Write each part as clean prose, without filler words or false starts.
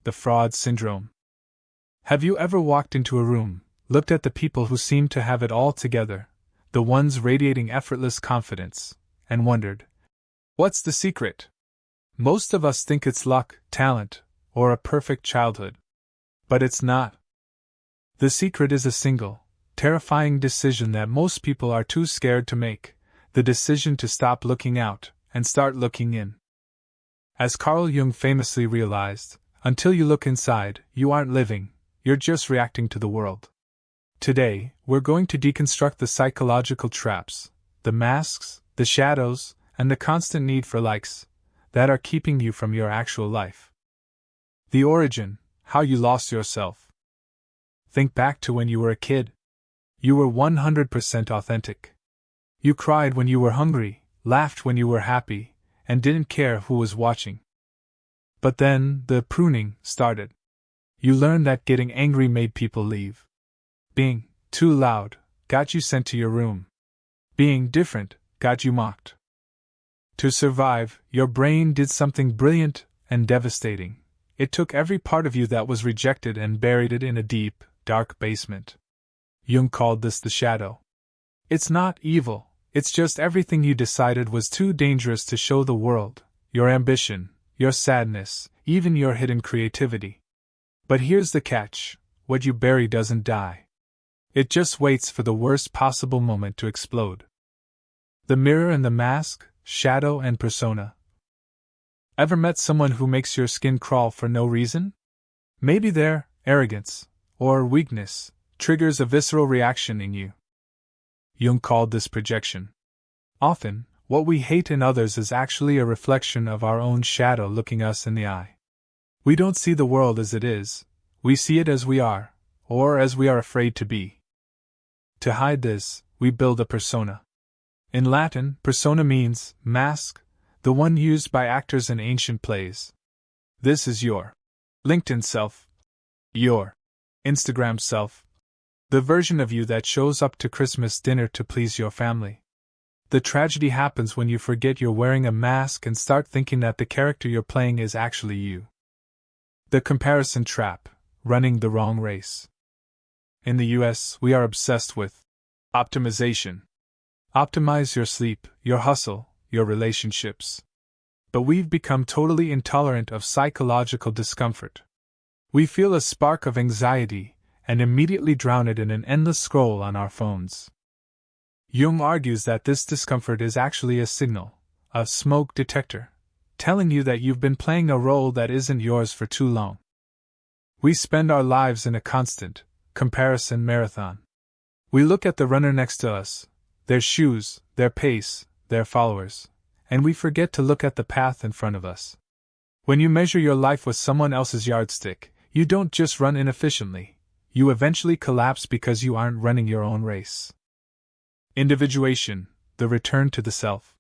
the fraud syndrome. Have you ever walked into a room, looked at the people who seem to have it all together, the ones radiating effortless confidence, and wondered, what's the secret? Most of us think it's luck, talent, or a perfect childhood. But it's not. The secret is a single, terrifying decision that most people are too scared to make, the decision to stop looking out and start looking in. As Carl Jung famously realized, until you look inside, you aren't living, you're just reacting to the world. Today, we're going to deconstruct the psychological traps, the masks, the shadows, and the constant need for likes that are keeping you from your actual life. The origin, how you lost yourself. Think back to when you were a kid. You were 100% authentic. You cried when you were hungry, laughed when you were happy, and didn't care who was watching. But then, the pruning started. You learned that getting angry made people leave. Being too loud got you sent to your room. Being different got you mocked. To survive, your brain did something brilliant and devastating. It took every part of you that was rejected and buried it in a deep, dark basement. Jung called this the shadow. It's not evil, it's just everything you decided was too dangerous to show the world, your ambition, your sadness, even your hidden creativity. But here's the catch, what you bury doesn't die. It just waits for the worst possible moment to explode. The mirror and the mask, shadow and persona. Ever met someone who makes your skin crawl for no reason? Maybe their arrogance or weakness triggers a visceral reaction in you. Jung called this projection. Often, what we hate in others is actually a reflection of our own shadow looking us in the eye. We don't see the world as it is, we see it as we are, or as we are afraid to be. To hide this, we build a persona. In Latin, persona means mask, the one used by actors in ancient plays. This is your LinkedIn self, your Instagram self, the version of you that shows up to Christmas dinner to please your family. The tragedy happens when you forget you're wearing a mask and start thinking that the character you're playing is actually you. The comparison trap, running the wrong race. In the US, we are obsessed with optimization. Optimize your sleep, your hustle, your relationships. But we've become totally intolerant of psychological discomfort. We feel a spark of anxiety and immediately drown it in an endless scroll on our phones. Jung argues that this discomfort is actually a signal, a smoke detector, telling you that you've been playing a role that isn't yours for too long. We spend our lives in a constant comparison marathon. We look at the runner next to us, their shoes, their pace, their followers, and we forget to look at the path in front of us. When you measure your life with someone else's yardstick, you don't just run inefficiently, you eventually collapse because you aren't running your own race. Individuation, the return to the self.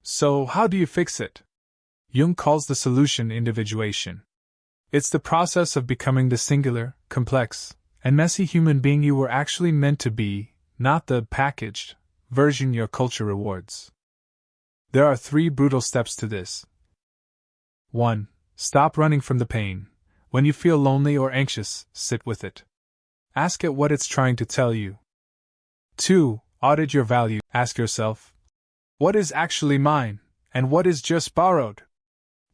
So, how do you fix it? Jung calls the solution individuation. It's the process of becoming the singular, complex, and messy human being you were actually meant to be, not the packaged version your culture rewards. There are 3 brutal steps to this. 1. Stop running from the pain. When you feel lonely or anxious, sit with it. Ask it what it's trying to tell you. 2. Audit your value. Ask yourself, what is actually mine, and what is just borrowed?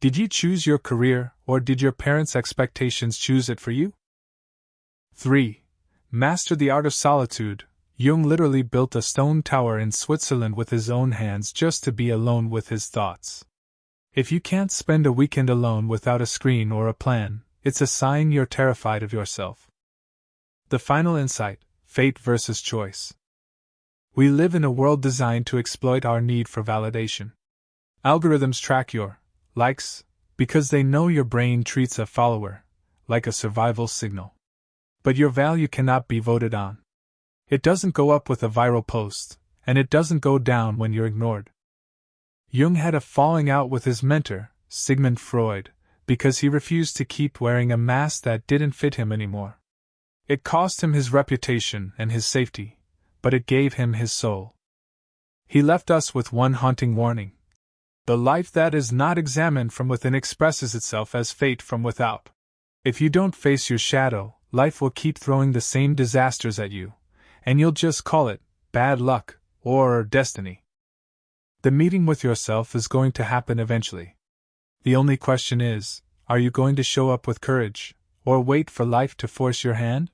Did you choose your career, or did your parents' expectations choose it for you? 3. Master the art of solitude. Jung literally built a stone tower in Switzerland with his own hands just to be alone with his thoughts. If you can't spend a weekend alone without a screen or a plan, it's a sign you're terrified of yourself. The final insight, fate versus choice. We live in a world designed to exploit our need for validation. Algorithms track your likes because they know your brain treats a follower like a survival signal. But your value cannot be voted on. It doesn't go up with a viral post, and it doesn't go down when you're ignored. Jung had a falling out with his mentor, Sigmund Freud, because he refused to keep wearing a mask that didn't fit him anymore. It cost him his reputation and his safety, but it gave him his soul. He left us with one haunting warning. The life that is not examined from within expresses itself as fate from without. If you don't face your shadow, life will keep throwing the same disasters at you, and you'll just call it bad luck or destiny. The meeting with yourself is going to happen eventually. The only question is, are you going to show up with courage, or wait for life to force your hand?